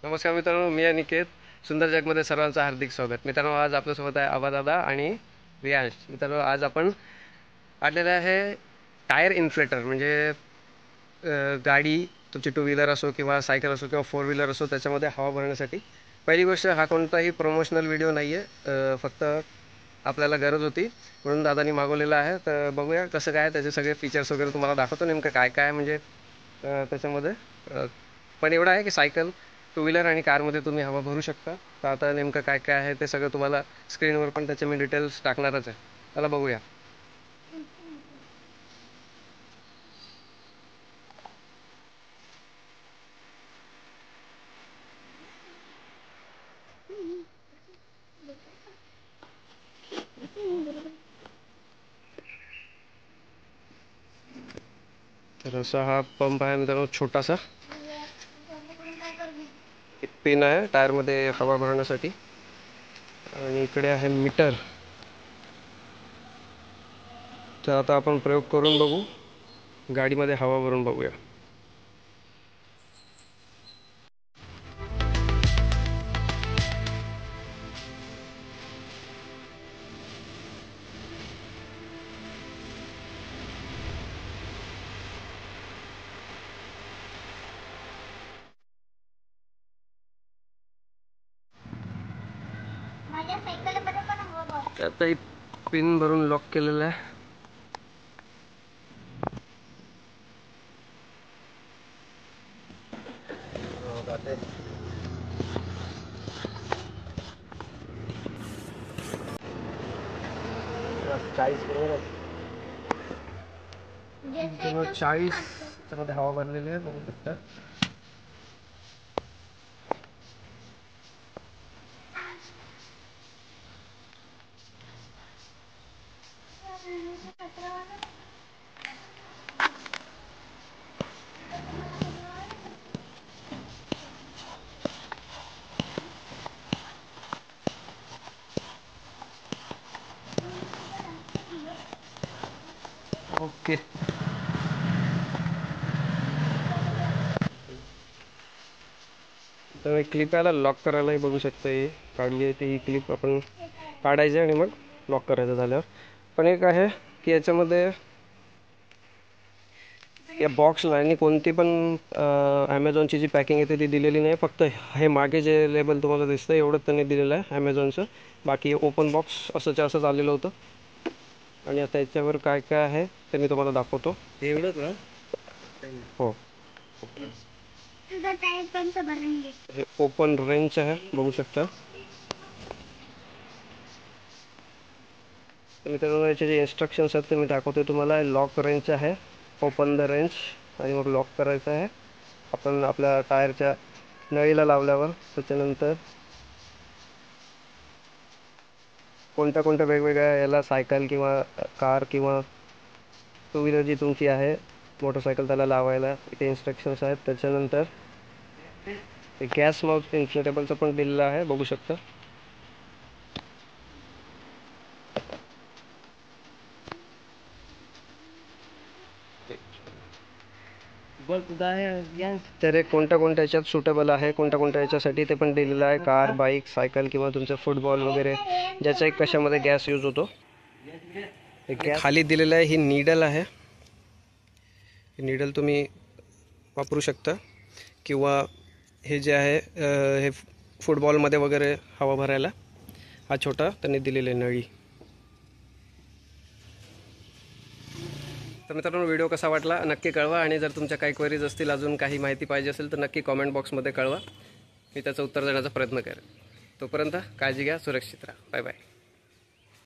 नमस्कार मित्रांनो, मी अनिकेत. सुंदर जगमध्ये सर्वांचं हार्दिक स्वागत. मित्रांनो, आज आपल्यासोबत आहे आबादादा आणि रियांश. मित्रांनो, आज आपण आलेलं आहे टायर इन्फ्लेटर, म्हणजे गाडी तुमची टू व्हीलर असो किंवा सायकल असो किंवा फोर व्हीलर असो, त्याच्यामध्ये हवा भरण्यासाठी. पहिली गोष्ट, हा कोणताही प्रमोशनल व्हिडिओ नाही आहे, फक्त आपल्याला गरज होती म्हणून दादानी मागवलेला आहे. तर बघूया कसं काय, त्याचे सगळे फीचर्स वगैरे तुम्हाला दाखवतो नेमकं काय काय म्हणजे त्याच्यामध्ये. पण एवढं आहे की सायकल, टू व्हीलर आणि कारमध्ये तुम्ही हवा भरू शकता. तर आता नेमकं काय काय आहे ते सगळं तुम्हाला स्क्रीनवर पण त्याचे मी डिटेल्स टाकणारच आहे. चला बघूया. तर असा हा पंप आहे मित्रांनो, छोटासा पिन आहे टायरमध्ये हवा भरण्यासाठी. आणि इकडे आहे मीटर. तर आता आपण प्रयोग करून बघू, गाडीमध्ये हवा भरून बघूया. आता पिन भरून लॉक केलेलं आहे. बरोबर 40 त्यामध्ये हवा भरलेली आहे, बघू शकता. ओके. तर क्लिप याला लॉक करायलाही बघू शकता, हे काढली आहे ती ही क्लिप आपण काढायची आणि मग लॉक करायचं झाल्यावर. पण एक आहे की याच्यामध्ये या बॉक्सला आणि कोणती पण ॲमेझॉनची जी पॅकिंग येते ती दिलेली नाही. फक्त हे मागे जे लेबल तुम्हाला दिसतं एवढंच त्यांनी दिलेलं आहे ॲमेझॉनचं. बाकी ओपन बॉक्स असंच्या असंच आलेलं होतं. आणि आता याच्यावर काय काय आहे ते मी तुम्हाला दाखवतो. एवढंच ना? हो, हे ओपन रेंज आहे, बघू शकता. तर मित्रांनो, याचे जे इन्स्ट्रक्शन्स आहेत ते मी दाखवतो तुम्हाला. लॉक रेंज आहे, ओपन द रेंज, आणि मग लॉक करायचं आहे आपण आपल्या टायरच्या नळीला लावल्यावर. त्याच्यानंतर कोणत्या कोणत्या वेगवेगळ्या याला सायकल किंवा कार किंवा टू व्हीलर जी तुमची आहे, मोटरसायकल, त्याला लावायला इथे इन्स्ट्रक्शन्स आहेत. त्याच्यानंतर गॅस माउथ इन्फ्लेटेबलचं पण दिलेलं आहे, बघू शकता. तर कोणत्या कोणत्या याच्यात सुटेबल आहे, कोणत्या कोणत्या याच्यासाठी ते पण दिलेलं आहे. कार, बाईक, सायकल किंवा तुमचं फुटबॉल वगैरे ज्याचा एक कशामध्ये गॅस यूज होतो. खाली दिलेलं आहे ही नीडल आहे. नीडल तुम्ही वापरू शकता, किंवा हे जे आहे हे फुटबॉलमध्ये वगैरे हवा भरायला हा छोटा त्यांनी दिलेला नळी. तर मित्रांनो, व्हिडिओ कसा वाटला नक्की कळवा. आणि जर तुमच्या काही क्वेरीज असतील, अजून काही माहिती पाहिजे असेल तर नक्की कॉमेंट बॉक्समध्ये कळवा. मी त्याचं उत्तर देण्याचा प्रयत्न करेन. तोपर्यंत काळजी घ्या, सुरक्षित राहा. Bye bye.